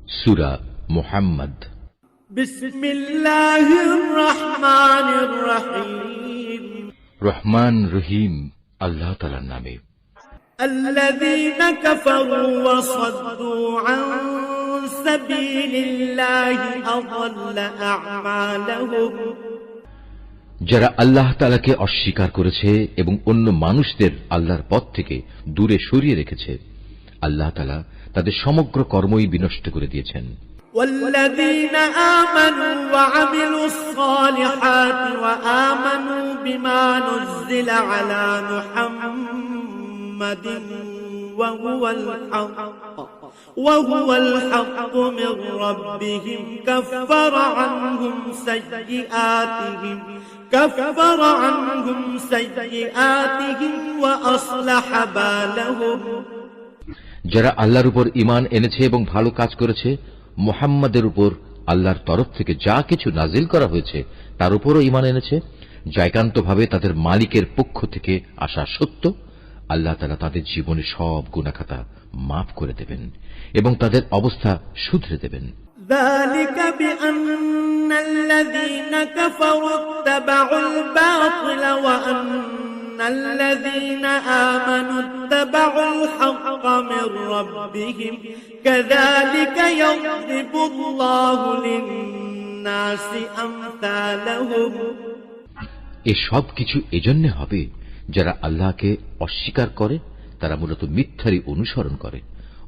সূরা মুহাম্মদ। বিসমিল্লাহির রহমানির রহিম। রহমান রহিম আল্লাহ তাআলার নামে। আল্লাযীনা কাফারু ওয়া সাদ্দু আন সাবিলিল্লাহি আযাল্লা আ'মালাহুম। যারা আল্লাহ তাআলাকে অস্বীকার করেছে এবং অন্য মানুষদের আল্লাহর পথ থেকে দূরে সরিয়ে রেখেছে, আল্লাহ তাআলা তাদের সমগ্র কর্মই বিনষ্ট করে দিয়েছেন। والذين آمنوا وعملوا الصالحات وآمنوا بما نزل على محمد وهو الحق من ربهم كفر عنهم سيئاتهم وأصلح بالهم। যারা আল্লাহর উপর ঈমান এনেছে এবং ভালো কাজ করেছে, মুহাম্মাদের উপর আল্লাহর তরফ থেকে যা কিছু নাজিল করা হয়েছে তার উপরও ঈমান এনেছে, যা একান্তভাবে তাদের মালিকের পক্ষ থেকে আসা সত্য, আল্লাহ তাআলা তাদের জীবনে সব গুনাহখাতা মাফ করে দেবেন এবং তাদের অবস্থা শুধরে দেবেন। ذلك بأن الذين كفروا اتبعوا الباطل وأن الذين آمنوا اتبعوا الحق من ربهم كذلك يضرب الله للناس أمثالهم। এসব কিছু এজন্য হবে যারা আল্লাহকে অস্বীকার করে তারা মূলত মিথ্যারই অনুসরণ করে,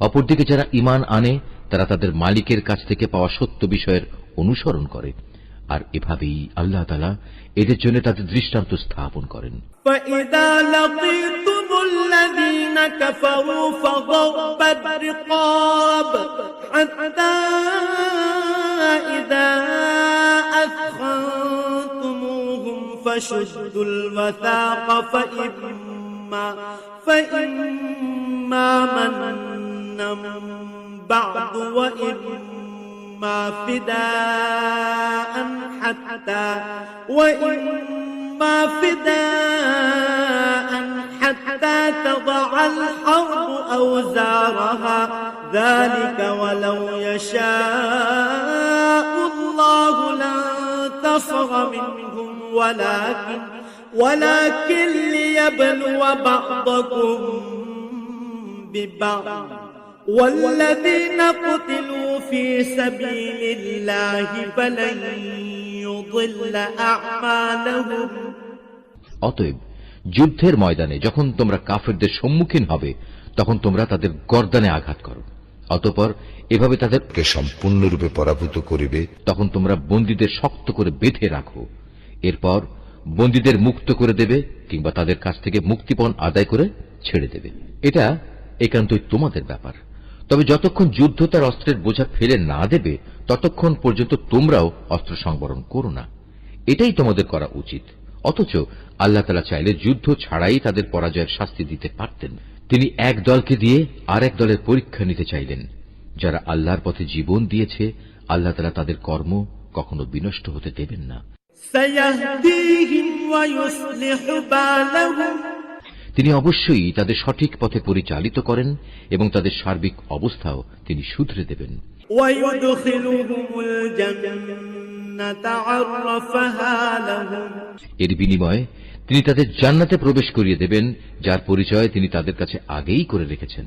অপরদিকে যারা ঈমান আনে তারা তাদের মালিকের কাছ থেকে পাওয়া সত্য বিষয়ের অনুসরণ করে, আর এভাবেই আল্লাহ তাআলা এদের জন্য তাদের দৃষ্টান্ত স্থাপন করেন। فإذا لقيتم الذين كفروا فضرب الرقاب حتى إذا أثخنتموهم فشدوا الوثاق فإما منا بعد وإما فداء حتى تضع الحرب أوزارها ذلك ولو يشاء الله لانتصر منهم ولكن ليبلو بعضكم ببعض والذين قتلوا في سبيل الله فلن يضل أعمالهم। অতএব যুদ্ধের ময়দানে যখন তোমরা কাফেরদের সম্মুখীন হবে তখন তোমরা তাদের গর্দানে আঘাত করো, অতঃপর এভাবে তাদেরকে সম্পূর্ণরূপে পরাভূত করিবে। তখন তোমরা বন্দীদের শক্ত করে বেঁধে রাখো, এরপর বন্দীদের মুক্ত করে দেবে কিংবা তাদের কাছ থেকে মুক্তিপণ আদায় করে ছেড়ে দেবে। এটা একান্তই তোমাদের ব্যাপার। তবে যতক্ষণ যুদ্ধ তার অস্ত্রের বোঝা ফেলে না দেবে ততক্ষণ পর্যন্ত তোমরাও অস্ত্র সংবরণ করো না, এটাই তোমাদের করা উচিত। অথচ আল্লাহ তাআলা চাইলে যুদ্ধ ছাড়াই তাদের পরাজয়ের শাস্তি দিতে পারতেন। তিনি এক দলকে দিয়ে আর এক দলের পরীক্ষা নিতে চাইলেন। যারা আল্লাহর পথে জীবন দিয়েছে আল্লাহ তাআলা তাদের কর্ম কখনো বিনষ্ট হতে দেবেন না। তিনি অবশ্যই তাদের সঠিক পথে পরিচালিত করেন এবং তাদের সার্বিক অবস্থাও তিনি শুধরে দেবেন। এর বিনিময়ে তিনি তাদের জান্নাতে প্রবেশ করিয়ে দেবেন, যার পরিচয় তিনি তাদের কাছে আগেই করে রেখেছেন।